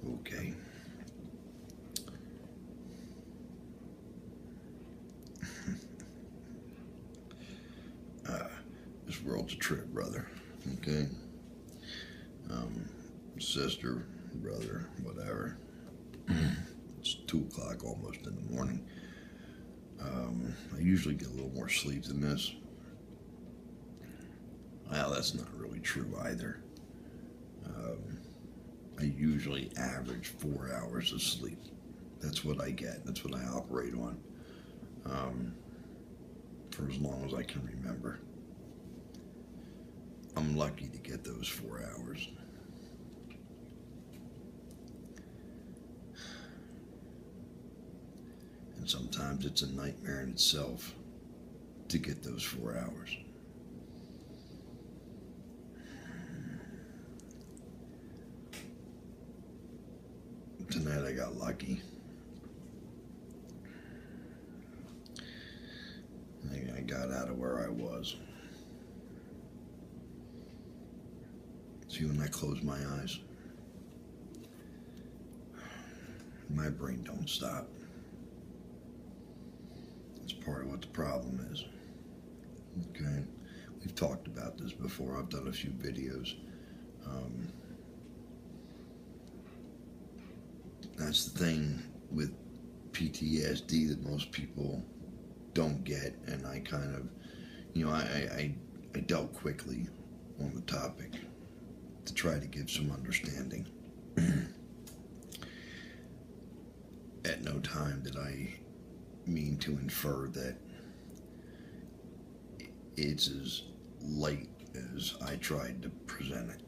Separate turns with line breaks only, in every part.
Okay. This world's a trip, brother. Okay. Sister, brother, whatever. It's 2 o'clock almost in the morning. I usually get a little more sleep than this. Well, that's not really true either. Um, I usually average 4 hours of sleep. That's what I get. That's what I operate on um, for as long as I can remember. I'm lucky to get those 4 hours. And sometimes it's a nightmare in itself to get those 4 hours. Tonight I got lucky. I got out of where I was. See, when I close my eyes, my brain don't stop. It's part of what the problem is. Okay, we've talked about this before. I've done a few videos. That's the thing with PTSD that most people don't get, and I kind of, I dealt quickly on the topic to try to give some understanding. At no time did I mean to infer that it's as light as I tried to present it.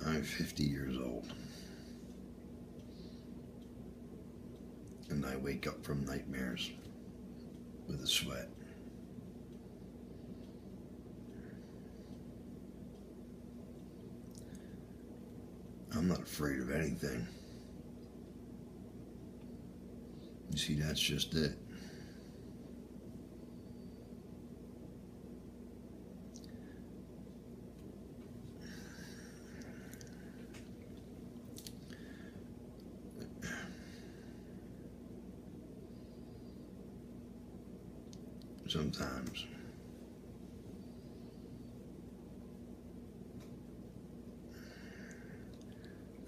I'm 50 years old, and I wake up from nightmares with a sweat. I'm not afraid of anything. You see, that's just it. Sometimes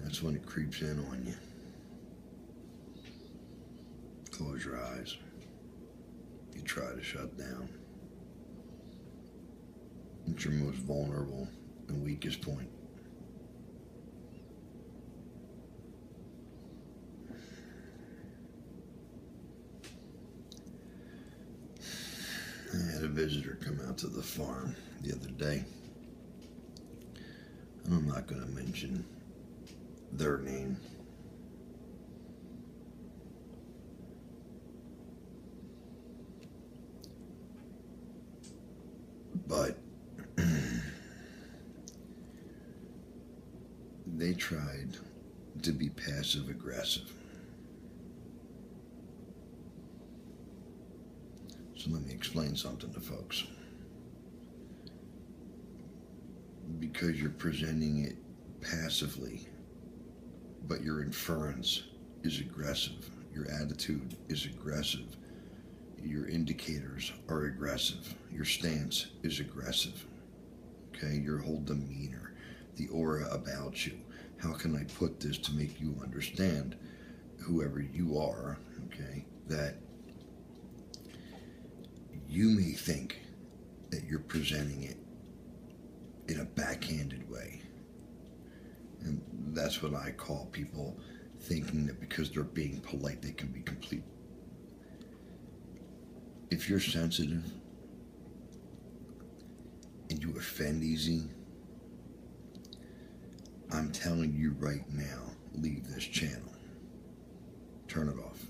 that's when it creeps in on you. Close your eyes. You try to shut down. It's your most vulnerable and weakest point. I had a visitor come out to the farm the other day. And I'm not going to mention their name. But they tried to be passive aggressive. So let me explain something to folks. Because you're presenting it passively, but your inference is aggressive, your attitude is aggressive, your indicators are aggressive, your stance is aggressive, okay? Your whole demeanor, the aura about you. How can I put this to make you understand, whoever you are, okay, that you may think that you're presenting it in a backhanded way. And that's what I call people thinking that because they're being polite, they can be complete. If you're sensitive and you offend easy, I'm telling you right now, leave this channel. Turn it off.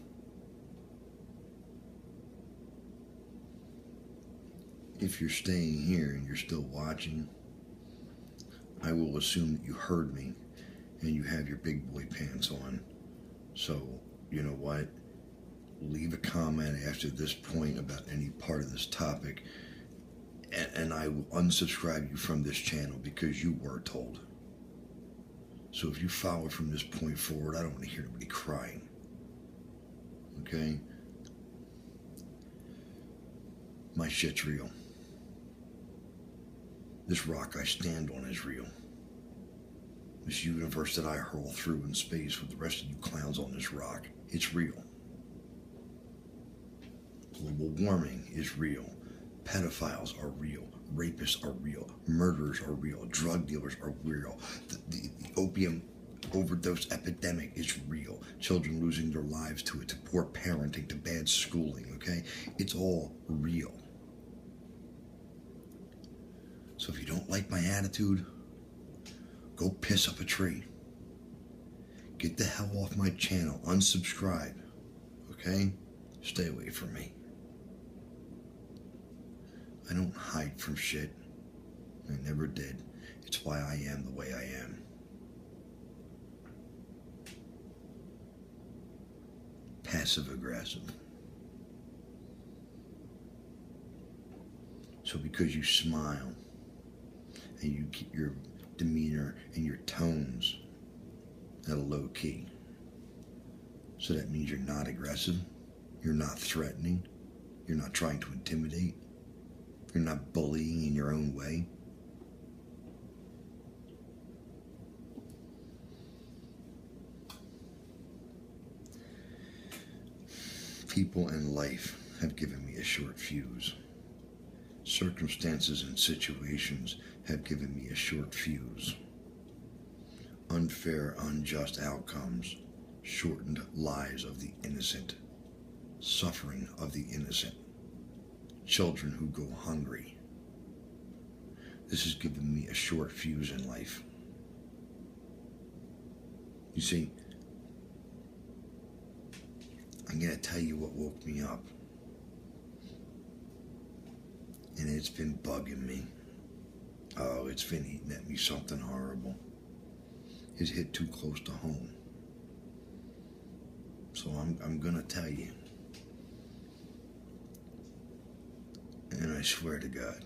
If you're staying here and you're still watching, I will assume that you heard me and you have your big boy pants on, so you know what? Leave a comment after this point about any part of this topic, and I will unsubscribe you from this channel because you were told. So if you follow from this point forward, I don't want to hear nobody crying. Okay? My shit's real. This rock I stand on is real. This universe that I hurl through in space with the rest of you clowns on this rock, it's real. Global warming is real. Pedophiles are real. Rapists are real. Murderers are real. Drug dealers are real. The opium overdose epidemic is real. Children losing their lives to it, to poor parenting, to bad schooling, okay? It's all real. So if you don't like my attitude, go piss up a tree. Get the hell off my channel. Unsubscribe, okay? Stay away from me. I don't hide from shit. I never did. It's why I am the way I am. Passive aggressive. So because you smile and you keep your demeanor and your tones at a low key, so that means you're not aggressive, you're not threatening, you're not trying to intimidate, you're not bullying in your own way. People in life have given me a short fuse. Circumstances and situations have given me a short fuse. Unfair, unjust outcomes, shortened lives of the innocent, suffering of the innocent, children who go hungry. This has given me a short fuse in life. You see, I'm going to tell you what woke me up. And it's been bugging me. Oh, it's been eating at me something horrible. It's hit too close to home. So I'm going to tell you. And I swear to God,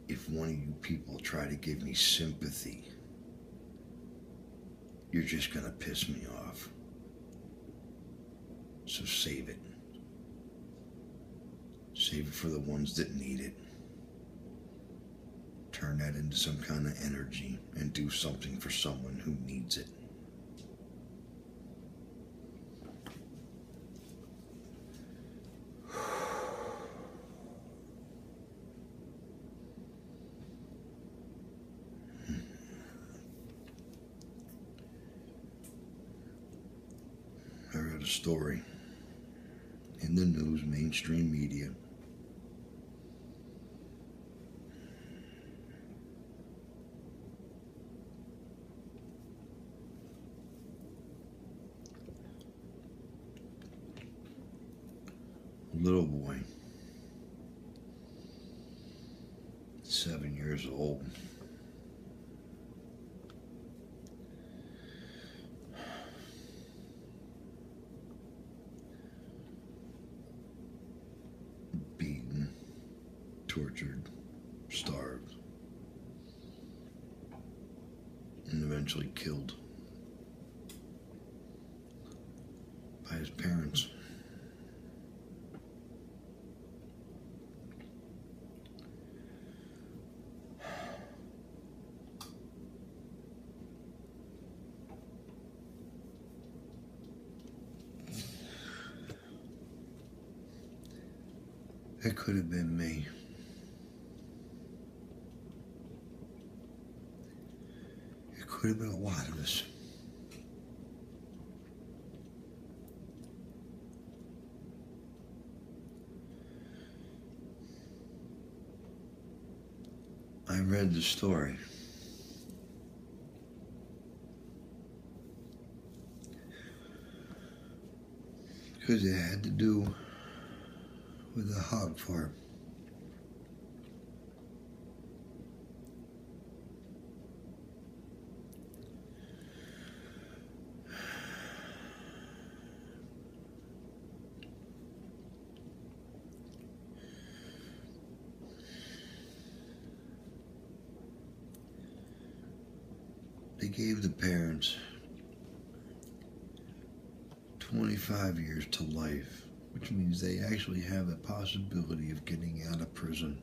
if one of you people try to give me sympathy, you're just going to piss me off. So save it. Save it for the ones that need it. Turn that into some kind of energy and do something for someone who needs it. I read a story in the news, mainstream media. A little boy, 7 years old, beaten, tortured, starved, and eventually killed by his parents. It could have been me. It could have been a lot of us. I read the story. Because it had to do with a hog farm. They gave the parents 25 years to life, which means they actually have the possibility of getting out of prison.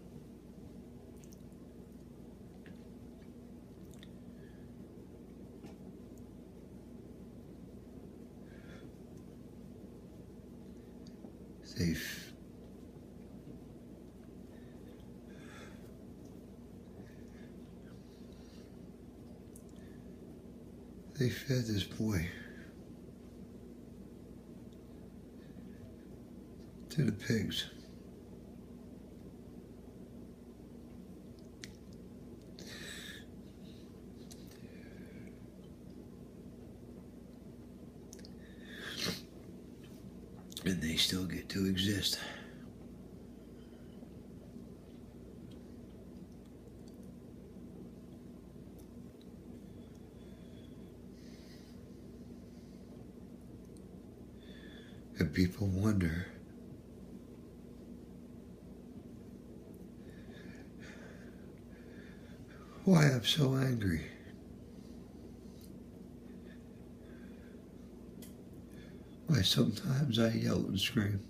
They fed this boy to the pigs. And they still get to exist. And people wonder why I'm so angry. Why sometimes I yell and scream.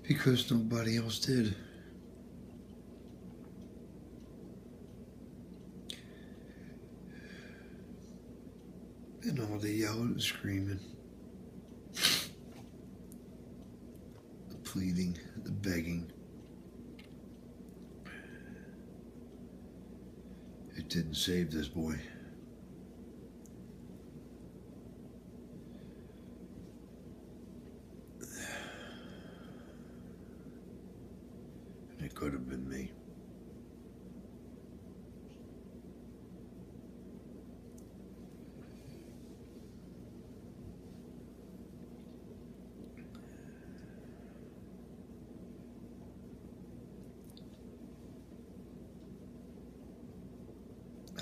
Because nobody else did. And all the yelling and screaming, the pleading, the begging, it didn't save this boy. It could have been me.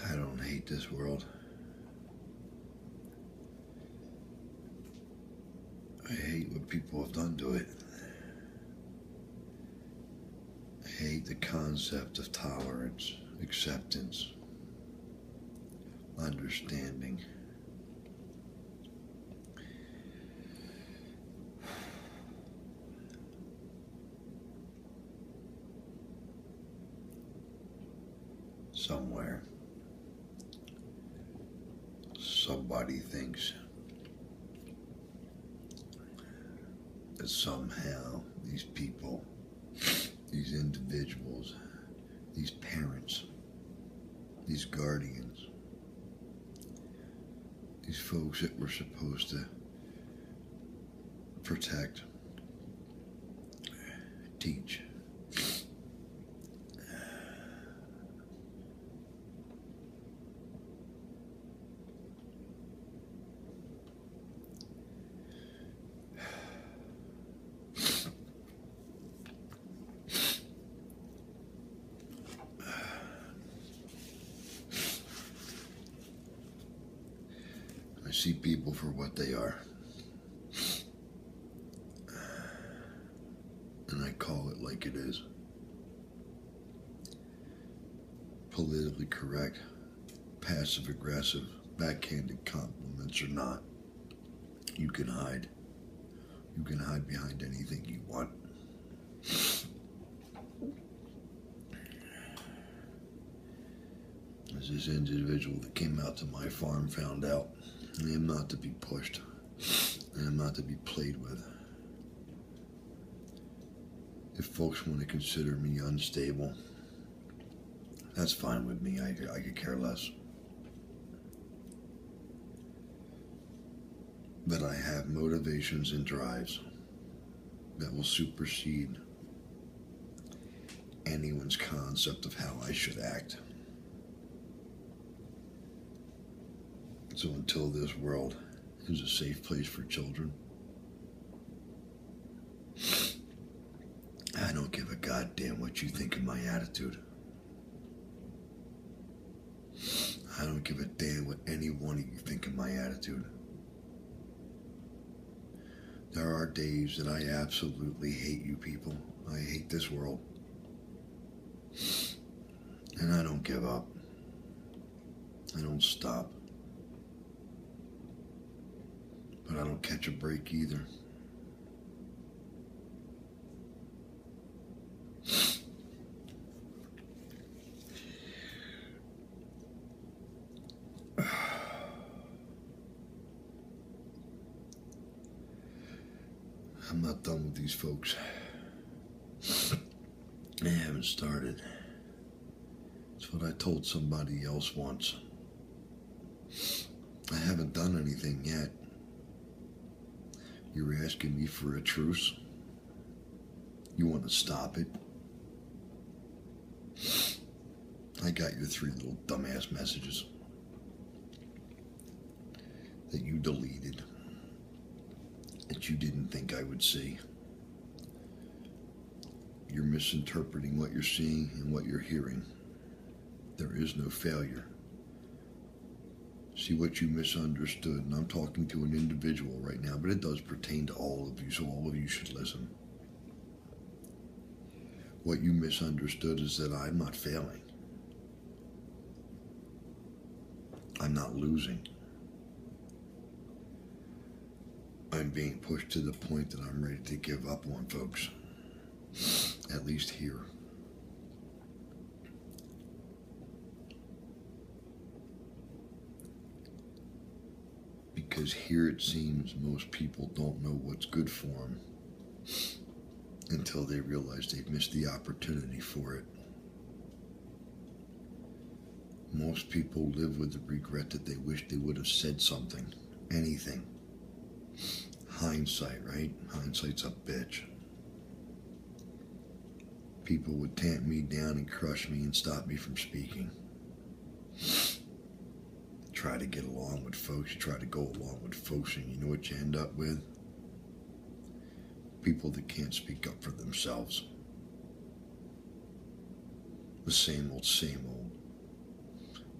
I don't hate this world. I hate what people have done to it. I hate the concept of tolerance, acceptance, understanding. Somewhere, somebody thinks that somehow these people, these individuals, these parents, these guardians, these folks that we're supposed to protect, teach, see people for what they are. And I call it like it is. Politically correct, passive aggressive, backhanded compliments or not. You can hide. You can hide behind anything you want. As this individual that came out to my farm found out, I am not to be pushed. I am not to be played with. If folks want to consider me unstable, that's fine with me. I could care less. But I have motivations and drives that will supersede anyone's concept of how I should act. So until this world is a safe place for children, I don't give a goddamn what you think of my attitude. I don't give a damn what any one of you think of my attitude. There are days that I absolutely hate you people. I hate this world. And I don't give up. I don't stop. But I don't catch a break either. I'm not done with these folks. I haven't started. It's what I told somebody else once. I haven't done anything yet. You're asking me for a truce? You want to stop it? I got your 3 little dumbass messages that you deleted, that you didn't think I would see. You're misinterpreting what you're seeing and what you're hearing. There is no failure. See what you misunderstood, and I'm talking to an individual right now, but it does pertain to all of you, so all of you should listen. What you misunderstood is that I'm not failing. I'm not losing. I'm being pushed to the point that I'm ready to give up on folks. At least here. Because here it seems most people don't know what's good for them until they realize they've missed the opportunity for it. Most people live with the regret that they wish they would have said something, anything. Hindsight, right? Hindsight's a bitch. People would tamp me down and crush me and stop me from speaking. Try to get along with folks, you try to go along with folks, and you know what you end up with? People that can't speak up for themselves. The same old.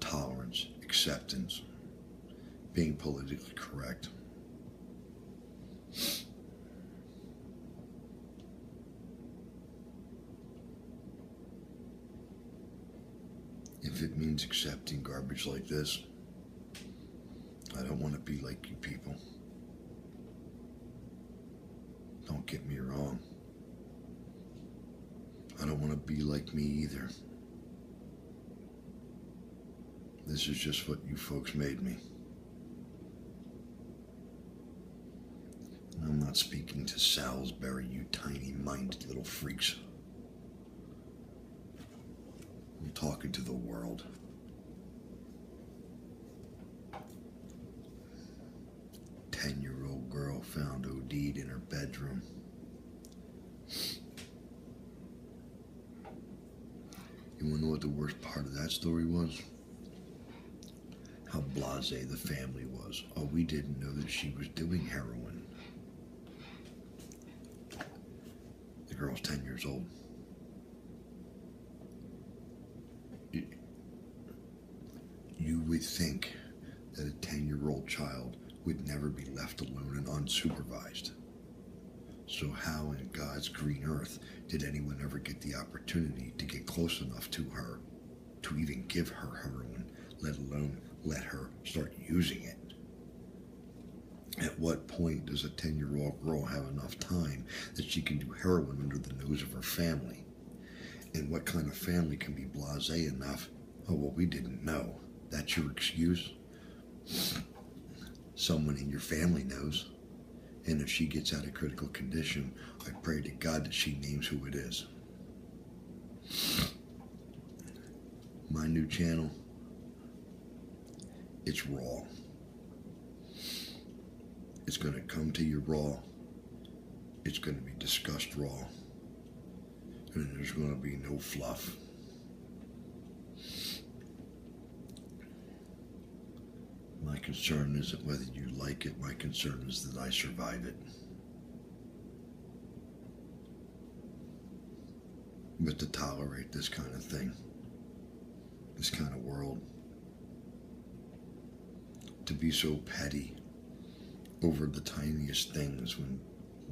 Tolerance, acceptance, being politically correct. If it means accepting garbage like this, I don't want to be like you people. Don't get me wrong. I don't want to be like me either. This is just what you folks made me. I'm not speaking to Salisbury, you tiny-minded little freaks. I'm talking to the world. A 10-year-old girl found OD'd in her bedroom. You want to know what the worst part of that story was? How blasé the family was. Oh, we didn't know that she was doing heroin. The girl's 10 years old. You would think that a 10-year-old child would never be left alone and unsupervised. So how in God's green earth did anyone ever get the opportunity to get close enough to her to even give her heroin, let alone let her start using it? At what point does a 10-year-old girl have enough time that she can do heroin under the nose of her family? And what kind of family can be blasé enough? Oh, well, we didn't know. That's your excuse? Someone in your family knows. And if she gets out of critical condition, I pray to God that she names who it is. My new channel, it's raw. It's going to come to you raw. It's going to be discussed raw. And there's going to be no fluff. My concern isn't whether you like it. My concern is that I survive it. But to tolerate this kind of thing, this kind of world, to be so petty over the tiniest things when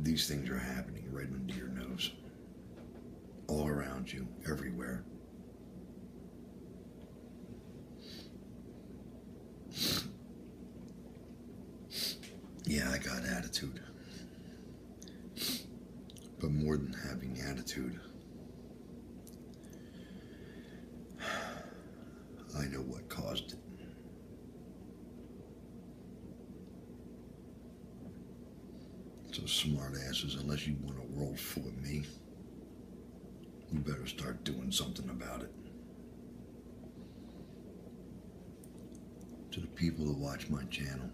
These things are happening right under your nose, all around you, everywhere. Yeah, I got attitude. But more than having attitude, I know what caused it. So smart asses, unless you want a world full of me, you better start doing something about it. To the people that watch my channel,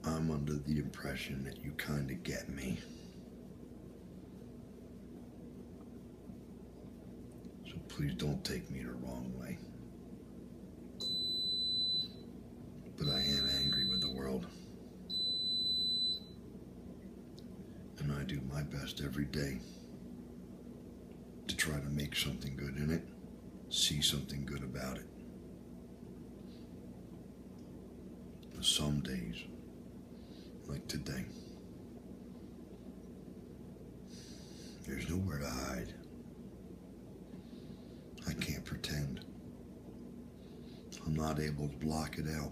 I'm under the impression that you kind of get me. So please don't take me the wrong way. But I am angry with the world. And I do my best every day to try to make something good in it, see something good about it. But some days, like today, there's nowhere to hide. I can't pretend. I'm not able to block it out.